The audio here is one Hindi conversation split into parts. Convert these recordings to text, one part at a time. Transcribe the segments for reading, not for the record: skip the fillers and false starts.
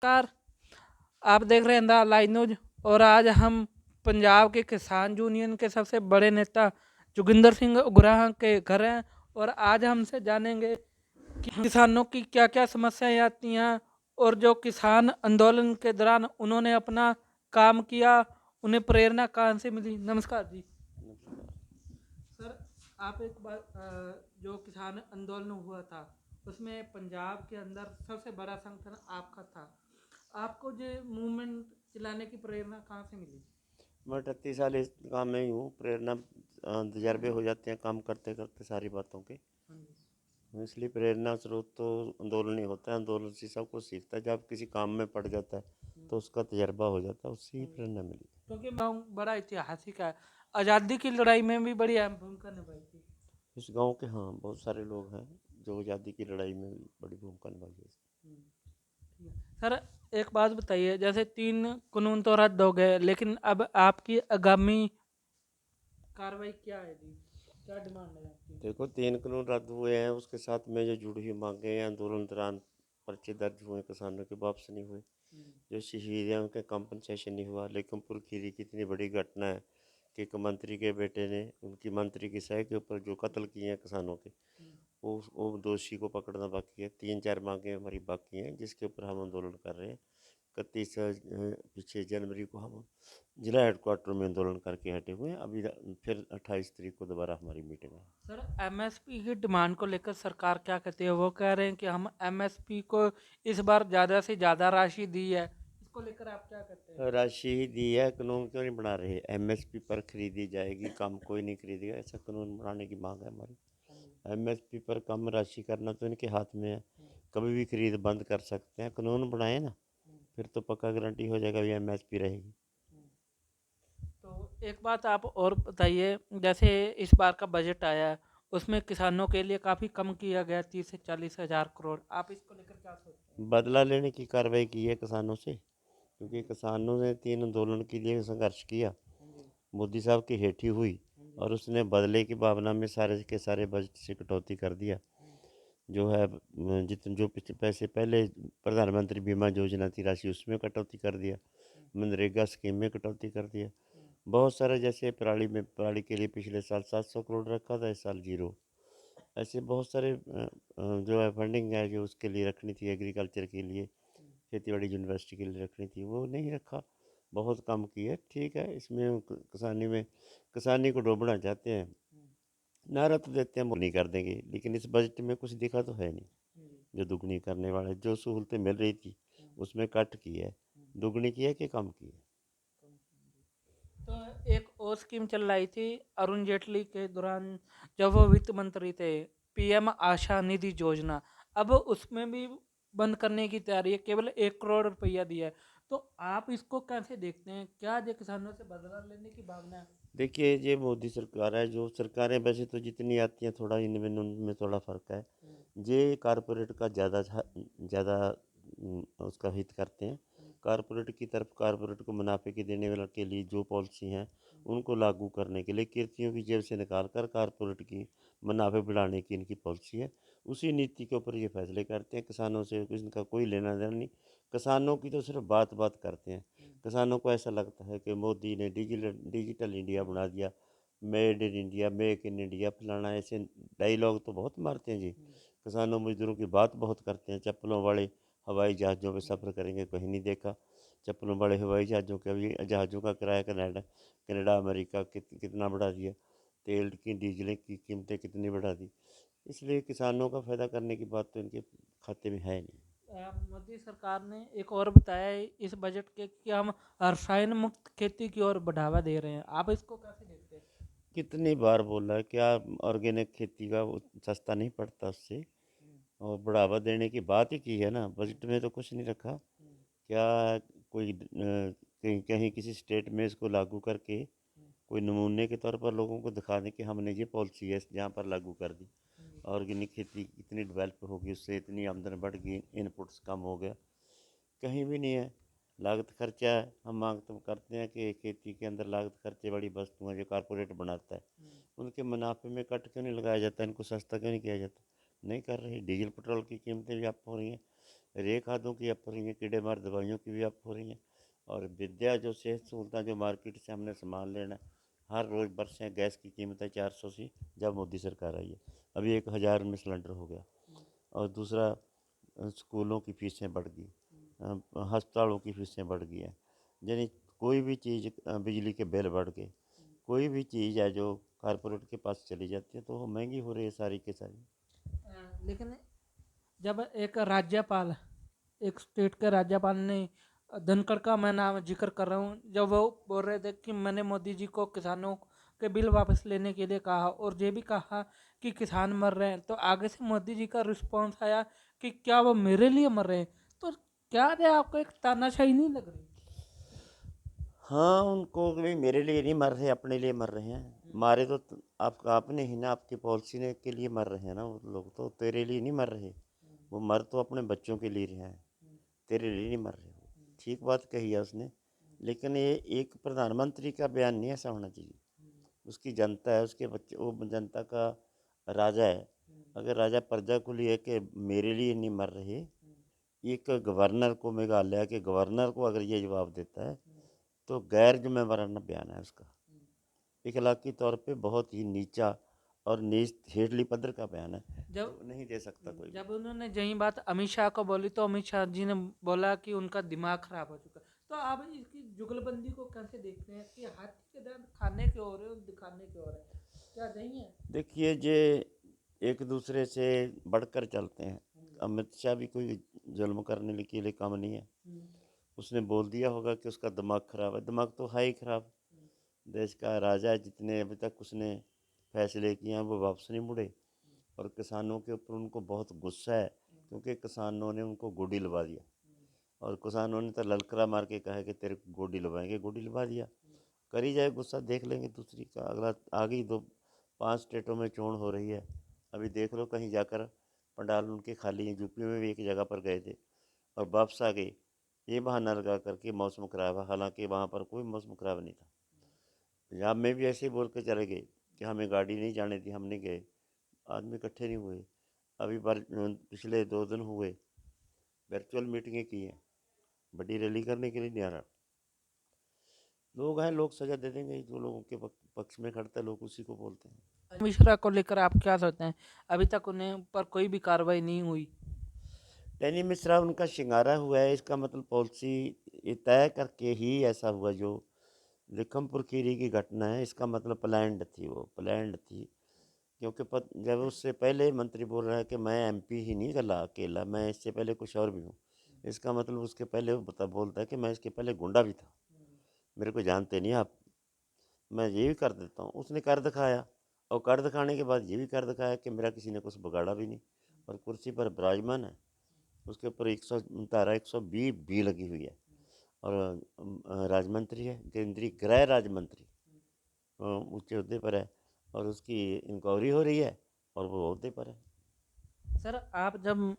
नमस्कार। आप देख रहे हैं द लाइव न्यूज। और आज हम पंजाब के किसान यूनियन के सबसे बड़े नेता जोगिंदर सिंह उग्राह के घर हैं। और आज हमसे जानेंगे कि किसानों की क्या क्या समस्याएं आती हैं और जो किसान आंदोलन के दौरान उन्होंने अपना काम किया, उन्हें प्रेरणा कहाँ से मिली। नमस्कार जी। सर, आप एक बार जो किसान आंदोलन हुआ था उसमें पंजाब के अंदर सबसे बड़ा संगठन आपका था। आपको जो मूवमेंट चलाने की प्रेरणा कहाँ से मिली। मैं 38 साल इस काम में ही हूँ। प्रेरणा तजर्बे हो जाते हैं काम करते करते सारी बातों के। हाँ जी। इसलिए प्रेरणा स्रोत तो आंदोलन ही होता है। आंदोलन से सब कुछ सीखता है। जब किसी काम में पड़ जाता है हम्म, तो उसका तजर्बा हो जाता है, उससे ही हाँ जी। प्रेरणा मिली। क्योंकि मैं बड़ा ऐतिहासिक है, आज़ादी की लड़ाई में भी बड़ी अहम भूमिका निभाई थी। इस गांव के हाँ बहुत सारे लोग हैं जो आज़ादी की लड़ाई में भी बड़ी भूमिका निभाई है। हम्म, ठीक है। सर, एक बात बताइए, जैसे 3 कानून तो रद्द हो गए, लेकिन अब आपकी आगामी कार्रवाई क्या है जी, क्या डिमांड है आपकी। देखो, 3 कानून रद्द हुए हैं, उसके साथ में जो जुड़ी हुई मांगे हैं आंदोलन दौरान पर्चे दर्ज हुए, किसानों के वापस नहीं हुए, हम्म, जो शहीद हैं उनके कंपनसेशन नहीं हुआ। लखीमपुर खीरी की इतनी बड़ी घटना है कि एक मंत्री के बेटे ने उनकी मंत्री की सह के ऊपर जो कत्ल किए हैं किसानों के, हम्म, वो दोषी को पकड़ना बाकी है। 3-4 मांगे हमारी बाकी हैं जिसके ऊपर हम आंदोलन कर रहे हैं। 31 जनवरी को हम जिला हेडक्वार्टर में आंदोलन करके हटे हुए हैं। अभी फिर 28 तारीख को दोबारा हमारी मीटिंग है। सर, एमएसपी की डिमांड को लेकर सरकार क्या कहती है। वो कह रहे हैं कि हम एमएसपी को इस बार ज़्यादा से ज़्यादा राशि दी है। इसको लेकर आप क्या कहते हैं। राशि ही दी है, कानून क्यों नहीं बना रहे। एमएसपी पर खरीदी जाएगी, कम कोई नहीं खरीदेगा, ऐसा कानून बनाने की मांग है हमारी। हाँ जी। एमएसपी पर कम राशि करना तो इनके हाथ में है, हम्म, कभी भी खरीद बंद कर सकते हैं। कानून बनाए ना, हम्म, फिर तो पक्का गारंटी हो जाएगा भी एमएसपी रहेगी। हम्म। तो एक बात आप और बताइए, जैसे इस बार का बजट आया है, उसमें किसानों के लिए काफ़ी कम किया गया, 30 से 40 हज़ार करोड़। आप इसको लेकर क्या सोचते हैं। बदला लेने की कार्रवाई की है किसानों से, क्योंकि किसानों ने 3 आंदोलन के लिए संघर्ष किया। हाँ जी। मोदी साहब की हेठी हुई हाँ जी। और उसने बदले की भावना में सारे के सारे बजट से कटौती कर दिया। हम्म, जो है जितने जो पिछले पैसे पहले प्रधानमंत्री बीमा योजना थी राशि उसमें कटौती कर दिया। हम्म, मनरेगा स्कीम में कटौती कर दिया। हम्म, बहुत सारे जैसे पराली के लिए पिछले साल 700 करोड़ रखा था, इस साल जीरो। ऐसे बहुत सारे जो है फंडिंग है जो उसके लिए रखनी थी, एग्रीकल्चर के लिए, हम्म, खेतीबाड़ी यूनिवर्सिटी के लिए रखनी थी, वो नहीं रखा। बहुत कम की है। ठीक है, इसमें किसानी को डूबना चाहते हैं। हम्म, नारा तो देते हैं वो नहीं कर देंगे, लेकिन इस बजट में कुछ दिखा तो है नहीं। हम्म, जो दुगनी करने वाले जो सहूलतें मिल रही थी हम्म, उसमें कट की है। हम्म, दुगनी की है कि कम की है। तो एक और स्कीम चल रही थी अरुण जेटली के दौरान, जब वो वित्त मंत्री थे, पीएम आशा निधि योजना। अब उसमें भी बंद करने की तैयारी है, केवल 1 करोड़ रुपया दिया है। तो आप इसको कैसे देखते हैं, क्या ये किसानों से बदला लेने की भावना है। देखिए, ये मोदी सरकार है, जो सरकारें वैसे तो जितनी आती हैं थोड़ा इनमें उनमें थोड़ा फ़र्क है। हम्म, ये कारपोरेट का ज़्यादा उसका हित करते हैं। हम्म, कारपोरेट की तरफ, कारपोरेट को मुनाफे की देने वाले के लिए जो पॉलिसी हैं हम्म, उनको लागू करने के लिए किर्तियों की जेब से निकाल कर कारपोरेट की मुनाफे बढ़ाने की इनकी पॉलिसी है। उसी नीति के ऊपर ये फैसले करते हैं। किसानों से इनका कोई लेना देना नहीं। किसानों की तो सिर्फ बात बात करते हैं। हम्म, किसानों को ऐसा लगता है कि मोदी ने डिजिटल डिजिटल इंडिया बना दिया, made in India, make in India, फलाना, ऐसे डायलॉग तो बहुत मारते हैं जी। हम्म, किसानों मजदूरों की बात बहुत करते हैं। चप्पलों वाले हवाई जहाज़ों में हम्म, सफ़र करेंगे, कहीं नहीं देखा। चप्पलों वाले हवाई जहाज़ों के, अभी जहाज़ों का किराया कनाडा कनाडा अमेरिका कितना बढ़ा दिया। तेल की डीजल की कीमतें कितनी बढ़ा दी। इसलिए किसानों का फ़ायदा करने की बात तो इनके खाते में है नहीं। मोदी सरकार ने एक और बताया है इस बजट के कि हम रसायन मुक्त खेती की ओर बढ़ावा दे रहे हैं। आप इसको कैसे देखते हैं। कितनी बार बोला है, क्या ऑर्गेनिक खेती का वो सस्ता नहीं पड़ता उससे। हम्म, और बढ़ावा देने की बात ही की है ना, हम्म, बजट में तो कुछ नहीं रखा। हम्म, क्या कोई कहीं कहीं किसी स्टेट में इसको लागू करके हम्म, कोई नमूने के तौर पर लोगों को दिखा दें कि हमने ये पॉलिसी है जहाँ पर लागू कर दी। हम्म, ऑर्गेनिक खेती इतनी डेवलप होगी, उससे इतनी आमदन बढ़ गई, इनपुट्स कम हो गया। कहीं भी नहीं है। लागत खर्चा है, हम मांग तो करते हैं कि खेती के अंदर लागत खर्चे वाली वस्तुएं जो कारपोरेट बनाता है हम्म, उनके मुनाफे में कट क्यों नहीं लगाया जाता, इनको सस्ता क्यों नहीं किया जाता। नहीं कर रही। डीजल पेट्रोल की कीमतें भी अप हो रही हैं। रे खादों की अप हो रही हैं, कीड़े मार दवाइयों की भी अप हो रही हैं। और विद्या जो सेहत सहूलतें जो मार्केट से हमने सामान लेना है, हर रोज़ बरसें गैस की कीमत है 400 से, जब मोदी सरकार आई है अभी 1000 में सिलेंडर हो गया। और दूसरा स्कूलों की फ़ीसें बढ़ गई, अस्पतालों की फ़ीसें बढ़ गई हैं, यानी कोई भी चीज़, बिजली के बिल बढ़ गए, कोई भी चीज़ है जो कारपोरेट के पास चली जाती है तो वो महंगी हो रही है सारी की सारी। लेकिन जब एक राज्यपाल, एक स्टेट के राज्यपाल ने, धनखड़ का मैं नाम जिक्र कर रहा हूँ, जब वो बोल रहे थे कि मैंने मोदी जी को किसानों के बिल वापस लेने के लिए कहा और ये भी कहा कि किसान मर रहे हैं, तो आगे से मोदी जी का रिस्पॉन्स आया कि क्या वो मेरे लिए मर रहे हैं। तो क्या है, आपको एक तानाशाही नहीं लग रही? हाँ, उनको भी मेरे लिए नहीं मर रहे, अपने लिए मर रहे हैं। मारे तो आप आपने ही ना, आपकी पॉलिसी ने के लिए मर रहे हैं ना वो लोग, तो तेरे लिए नहीं मर रहे। वो मर तो अपने बच्चों के लिए रहे हैं, तेरे लिए नहीं मर रहे वो। ठीक बात कही है उसने, लेकिन ये एक प्रधानमंत्री का बयान नहीं ऐसा होना चाहिए। उसकी जनता है, उसके बच्चे, वो जनता का राजा है। अगर राजा प्रजा को लिए कि मेरे लिए नहीं मर रहे, एक गवर्नर को, मेघालय के गवर्नर को अगर ये जवाब देता है तो गैर जिम्मेवाराना बयान है उसका। इखलाकी तौर पे बहुत ही नीचा और नीच हेठली पद्धर का बयान है, जब तो नहीं दे सकता कोई भी। जब उन्होंने यही बात अमित शाह को बोली तो अमित शाह जी ने बोला कि उनका दिमाग खराब हो चुका है। तो आप इसकी जुगलबंदी को कैसे देखते हैं कि हाथी के दांत खाने के हो रहे और दिखाने के हो रहे हैं? क्या नहीं है? देखिए, ये एक दूसरे से बढ़कर चलते हैं। अमित शाह भी कोई जुल्म करने के लिए कम नहीं है। उसने बोल दिया होगा कि उसका दिमाग खराब है, दिमाग तो है ही खराब। देश का राजा है, जितने अभी तक उसने फैसले किए हैं वो वापस नहीं मुड़े। और किसानों के ऊपर उनको बहुत गुस्सा है, क्योंकि किसानों ने उनको गोडी लगा दिया। और किसानों ने तो ललकरा मार के कहा कि तेरे को गोडी लवाएंगे, गोडी लगा दिया। करी जाए गुस्सा, देख लेंगे दूसरी का अगला। आगे दो 5 स्टेटों में चोन हो रही है, अभी देख लो कहीं जाकर पंडाल उनके खाली हैं। यूपी में भी एक जगह पर गए थे और वापस आ गए, ये बहाना लगा करके मौसम खराब है, हालांकि वहाँ पर कोई मौसम खराब नहीं था। पंजाब में भी ऐसे ही बोल के चले गए कि हमें गाड़ी नहीं जाने दी, हम नहीं गए। आदमी इकट्ठे नहीं हुए। अभी बार पिछले 2 दिन हुए, वर्चुअल मीटिंगें की हैं, बड़ी रैली करने के लिए नहीं आ रहा। लोग हैं, लोग सजा दे देंगे, जो लोगों के पक्ष में खड़ता है लोग उसी को बोलते हैं। मिश्रा को लेकर आप क्या सोचते हैं? अभी तक उन्हें पर कोई भी कार्रवाई नहीं हुई। टैनी मिश्रा उनका शिंगारा हुआ है, इसका मतलब पॉलिसी ये तय करके ही ऐसा हुआ। जो लिखमपुर खीरी की घटना है, इसका मतलब प्लान्ड थी, वो प्लान्ड थी। क्योंकि जब उससे पहले मंत्री बोल रहा है कि मैं एमपी ही नहीं गला अकेला, मैं इससे पहले कुछ और भी हूँ, इसका मतलब उसके पहले वो बोलता है कि मैं इसके पहले गुंडा भी था, मेरे को जानते नहीं आप, मैं ये भी कर देता हूँ। उसने कर दिखाया, और कर दिखाने के बाद ये भी कर दिखाया कि मेरा किसी ने कुछ बिगाड़ा भी नहीं, और कुर्सी पर विराजमान है। उसके ऊपर 100 धारा 120 बी लगी हुई है। और राज्य है, केंद्रीय गृह राज्य मंत्री, ऊँचे ओहदे पर है, और उसकी इंक्वायरी हो रही है और वो ओहदे पर है। सर, आप जब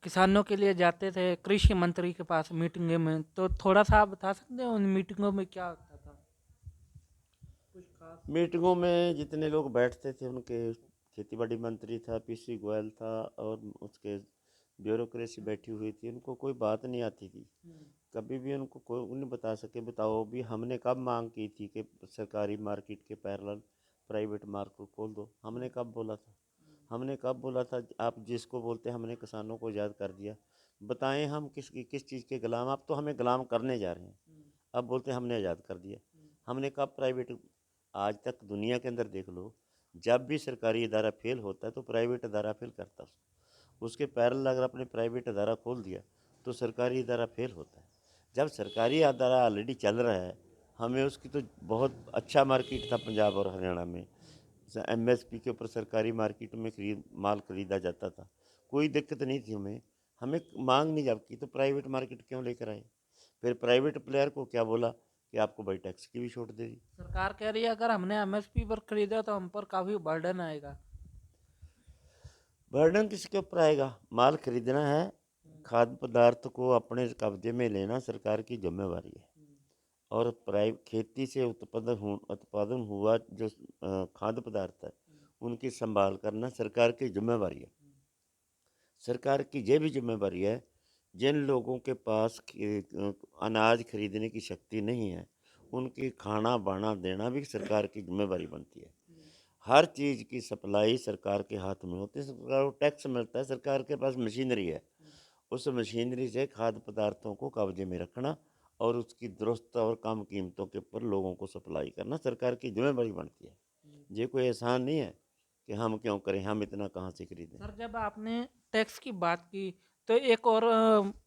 किसानों के लिए जाते थे कृषि मंत्री के पास मीटिंग में, तो थोड़ा सा आप बता सकते हैं उन मीटिंगों में क्या होता था? कुछ खास? मीटिंगों में जितने लोग बैठते थे, उनके खेती बाड़ी मंत्री था, पीसी गोयल था, और उसके ब्यूरोक्रेसी बैठी हुई थी, उनको कोई बात नहीं आती थी। कभी भी उनको कोई उन्हें बता सके, बताओ भी हमने कब मांग की थी कि सरकारी मार्केट के पैरेलल प्राइवेट मार्केट खोल दो, हमने कब बोला था? हमने कब बोला था? आप जिसको बोलते हैं हमने किसानों को आज़ाद कर दिया, बताएं हम किस चीज़ के गुलाम? आप तो हमें गुलाम करने जा रहे हैं। अब बोलते हैं हमने आज़ाद कर दिया, हमने कब प्राइवेट? आज तक दुनिया के अंदर देख लो, जब भी सरकारी इदारा फेल होता है तो प्राइवेट इदारा फेल करता है उसके पैरेलल अगर आपने प्राइवेट इदारा खोल दिया तो सरकारी इदारा फेल होता है। जब सरकारी इदारा ऑलरेडी चल रहा है, हमें उसकी तो बहुत अच्छा मार्केट था पंजाब और हरियाणा में, एमएसपी के ऊपर सरकारी मार्केट में माल खरीदा जाता था, कोई दिक्कत नहीं थी हमें। हमें मांग नहीं जब की तो प्राइवेट मार्केट क्यों लेकर आए? फिर प्राइवेट प्लेयर को क्या बोला कि आपको भाई टैक्स की भी छूट दे दी। सरकार कह रही है अगर हमने एमएसपी पर खरीदा तो हम पर काफी बर्डन आएगा। बर्डन किसके ऊपर आएगा? माल खरीदना है, खाद्य पदार्थ को अपने कब्जे में लेना सरकार की जिम्मेवारी है। और खेती से उत्पादन हुआ जो खाद्य पदार्थ है, उनकी संभाल करना सरकार की जिम्मेवारी है। सरकार की ये भी जिम्मेवारी है जिन लोगों के पास अनाज खरीदने की शक्ति नहीं है, उनके खाना बाना देना भी सरकार की जिम्मेवारी बनती है। हर चीज़ की सप्लाई सरकार के हाथ में होती है, सरकार को टैक्स मिलता है, सरकार के पास मशीनरी है। उस मशीनरी से खाद्य पदार्थों को कब्जे में रखना और उसकी दुरुस्त और कम कीमतों के ऊपर लोगों को सप्लाई करना सरकार की जिम्मेवारी बनती है। ये कोई एहसान नहीं है कि हम क्यों करें, हम इतना कहाँ से खरीदें। सर जब आपने टैक्स की बात की तो एक और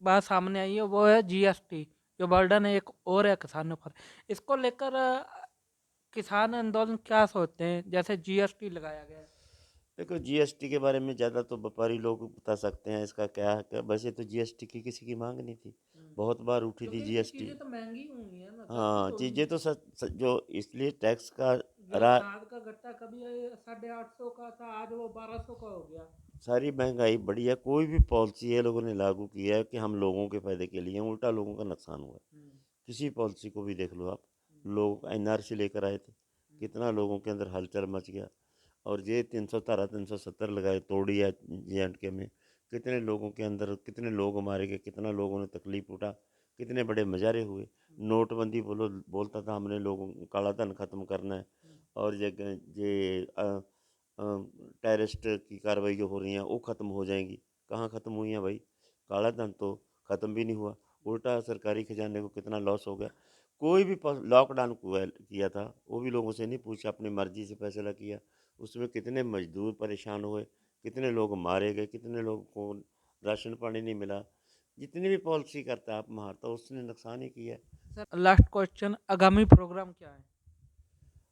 बात सामने आई है, वो है जीएसटी, जो बर्डन है एक और है किसानों पर। इसको लेकर किसान आंदोलन क्या सोचते हैं, जैसे जीएसटी लगाया गया है? देखो, जीएसटी के बारे में ज़्यादा तो व्यापारी लोग बता सकते हैं, इसका क्या है क्या। वैसे तो जीएसटी की किसी की मांग नहीं थी, बहुत बार उठी थी क्योंकि इससे जीएसटी। चीजें तो महंगी हुई है ना, सस्ती हाँ, तो हुई चीज़ें नहीं। तो जो इसलिए टैक्स का जो रा खाद का गट्टा कभी 850 का था, आज वो 1200 का हो गया। सारी महंगाई बढ़ी है। कोई भी पॉलिसी ये लोगों ने लागू की है कि हम लोगों के फायदे के लिए, उल्टा लोगों का नुकसान हुआ है। किसी पॉलिसी को भी देख लो आप, लोग एनआरसी लेकर आए थे, कितना लोगों के अंदर हलचल मच गया। और ये 370 लगाए तोड़ी है जे.एंड.के में, कितने लोगों के अंदर, कितने लोग मारे गए, कितना लोगों ने तकलीफ उठा, कितने बड़े मजारे हुए। नोटबंदी बोलता था हमने लोगों काला धन खत्म करना है, और ये टेररिस्ट की कार्रवाई जो हो रही हैं वो ख़त्म हो जाएंगी। कहाँ ख़त्म हुई हैं भाई? काला धन तो ख़त्म भी नहीं हुआ, उल्टा सरकारी खजाने को कितना लॉस हो गया। कोई भी लॉकडाउन किया था, वो भी लोगों से नहीं पूछा, अपनी मर्जी से फैसला किया। उसमें कितने मजदूर परेशान हुए, कितने लोग मारे गए, कितने लोगों को राशन पानी नहीं मिला। जितनी भी पॉलिसी करता है आप मारता, उसने नुकसान ही किया है। सर लास्ट क्वेश्चन, आगामी प्रोग्राम क्या है?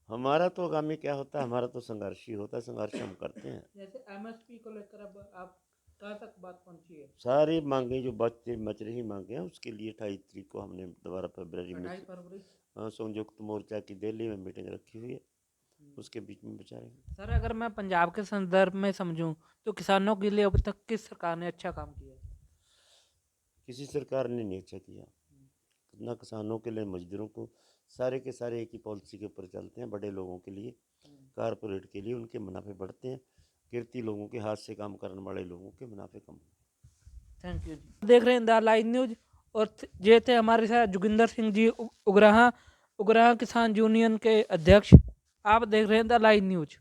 हमारा तो आगामी क्या होता है, हमारा तो संघर्ष ही होता है, संघर्ष हम करते हैं। जैसे एमएसपी को लेकर अब आप कहाँ तक बात पहुंची है? सारी मांगें जो मच रही मांगें हैं, उसके लिए 28 तारीख को हमने दोबारा फरवरी में 28 फरवरी। संयुक्त मोर्चा की दिल्ली में मीटिंग रखी हुई है, उसके बीच में विचारेंगे। सर अगर मैं पंजाब के संदर्भ में समझूं तो किसानों के लिए अब तक किस सरकार ने अच्छा काम किया है? किसी सरकार ने नहीं अच्छा किया ना, किसानों के लिए, मजदूरों को, सारे के सारे एक ही पॉलिसी के ऊपर चलते हैं। बड़े लोगों के लिए, कारपोरेट के लिए उनके मुनाफे बढ़ते हैं, किरती लोगों के हाथ से काम करने वाले लोगों के मुनाफे कम। थैंक यू जी। देख रहे हैं द लाइन न्यूज, और ये थे हमारे साथ जोगिंदर सिंह जी उगराहा, उगराहा किसान यूनियन के अध्यक्ष। आप देख रहे हैं द लाइन न्यूज।